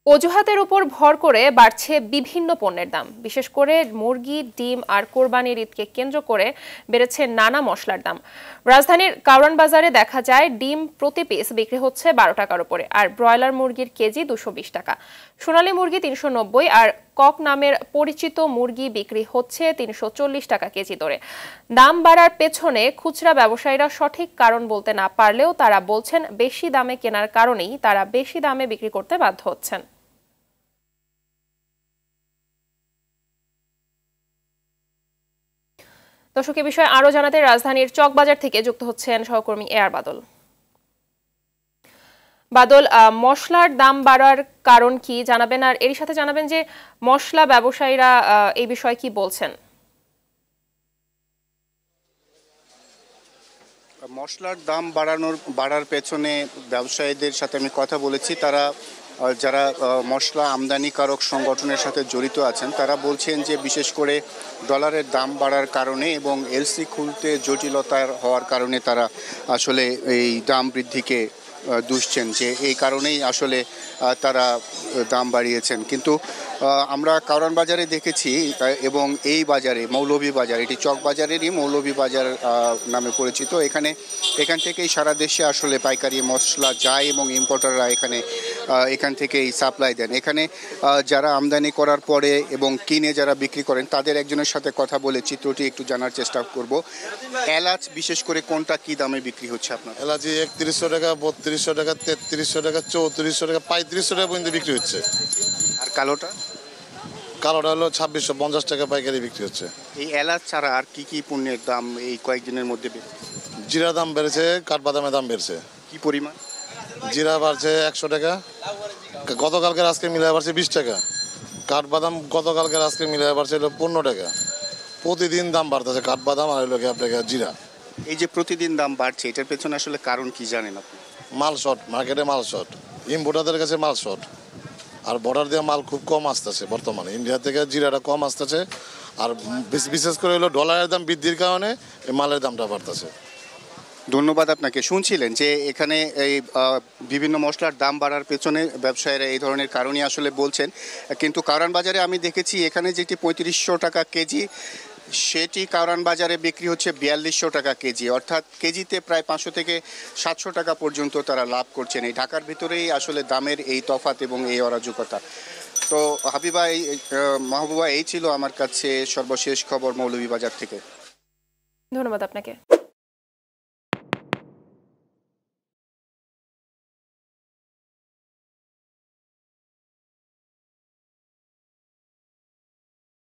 অজুহাতের উপর ভর করে বাড়ছে বিভিন্ন পণ্যের দাম। বিশেষ করে মুরগি, ডিম আর কোরবানির ঈদকে কেন্দ্র করে বেড়েছে নানা মশলার দাম। রাজধানীর কারওয়ান বাজারে দেখা যায় ডিম প্রতি পিস বিক্রি হচ্ছে 12 টাকার উপরে, আর ব্রয়লার মুরগির কেজি 220 টাকা। সোনালী মুরগি 390 আর কক নামের পরিচিত মুরগি বিক্রি হচ্ছে 340 টাকা কেজি দরে। দাম বাড়ার পেছনে খুচরা ব্যবসায়ীরা সঠিক কারণ বলতে না পারলেও তারা বলছেন বেশি দামে কেনার কারণেই তারা বেশি দামে বিক্রি করতে বাধ্য হচ্ছেন। দর্শক, এ বিষয়ে আরো জানাতে রাজধানীর চকবাজার থেকে যুক্ত হচ্ছেন সহকর্মী এআর বাদল। বাদল, মশলার দাম বাড়ার কারণ কি জানাবেন, আর এর সাথে জানাবেন যে মশলা ব্যবসায়ীরা এই বিষয়ে কি বলছেন। মশলার দাম বাড়ার পেছনে ব্যবসায়ীদের সাথে আমি কথা বলেছি। তারা যারা মশলা আমদানিকারক সংগঠনের সাথে জড়িত আছেন তারা বলছেন যে বিশেষ করে ডলারের দাম বাড়ার কারণে এবং এলসি খুলতে জটিলতার হওয়ার কারণে তারা আসলে এই দাম বৃদ্ধিকে দুষছেন, যে এই কারণেই আসলে তারা দাম বাড়িয়েছেন। কিন্তু আমরা কারওয়ান বাজারে দেখেছি এবং এই বাজারে মৌলভীবাজার, এটি চক বাজারেরই মৌলভীবাজার নামে পরিচিত, এখান থেকেই সারা দেশে আসলে পাইকারি মশলা যায় এবং ইম্পোর্টাররা এখান থেকেই সাপ্লাই দেন। এখানে যারা আমদানি করার পরে এবং কিনে যারা বিক্রি করেন তাদের একজনের সাথে কথা বলে চিত্রটি একটু জানার চেষ্টা করব। এলাচ বিশেষ করে কোনটা কি দামে বিক্রি হচ্ছে আপনার? এলাচি 3100 টাকা, 3200 টাকা, 3300 টাকা, 3400 টাকা, 3500 টাকা পর্যন্ত বিক্রি হচ্ছে। আর কালোটা হলো 2650 টাকা পাইকারি বিক্রি হচ্ছে। এই এলাচ ছাড়া আর কি কি পণ্যের দাম এই কয়েকদিনের মধ্যে জিরা দাম বেড়েছে, কাঠবাদামের দাম বেড়েছে। কি পরিমাণ? জিরা বাড়ছে 100 টাকা, গতকালকের আজকে মিলিয়ে বাড়ছে 20 টাকা। কাঠবাদাম গতকালকের আজকে মিলিয়ে বাড়ছে 15 টাকা। প্রতিদিন দাম বাড়তেছে কাঠবাদাম আর আপনাকে জিরা। এই যে প্রতিদিন দাম বাড়ছে, এটার পেছনে আসলে কারণ কি জানেন আপনি? মাল শর্ট, মার্কেটে মাল শর্ট, ইম্পোর্টারদের কাছে মাল শর্ট, আর বর্ডার দিয়ে মাল খুব কম আসতেছে বর্তমানে। ইন্ডিয়া থেকে জিরাটা কম আসতেছে, আর বিশেষ করে হলো ডলারের দাম বৃদ্ধির কারণে এই মালের দামটা বাড়তেছে। ধন্যবাদ আপনাকে। শুনছিলেন যে এখানে এই বিভিন্ন মশলার দাম বাড়ার পেছনে ব্যবসায়ীরা এই ধরনের কারণই আসলে বলছেন। কিন্তু কারওয়ান বাজারে আমি দেখেছি এখানে যেটি 3500 টাকা কেজি, সেটি কারওয়ান বাজারে বিক্রি হচ্ছে 4200 টাকা কেজি, অর্থাৎ কেজিতে প্রায় 500 থেকে 700 টাকা পর্যন্ত তারা লাভ করছেন। এই ঢাকার ভিতরেই আসলে দামের এই তফাৎ এবং এই অরাজকতা। তো মাহবুবা, এই ছিল আমার কাছে সর্বশেষ খবর মৌলভীবাজার থেকে। ধন্যবাদ আপনাকে।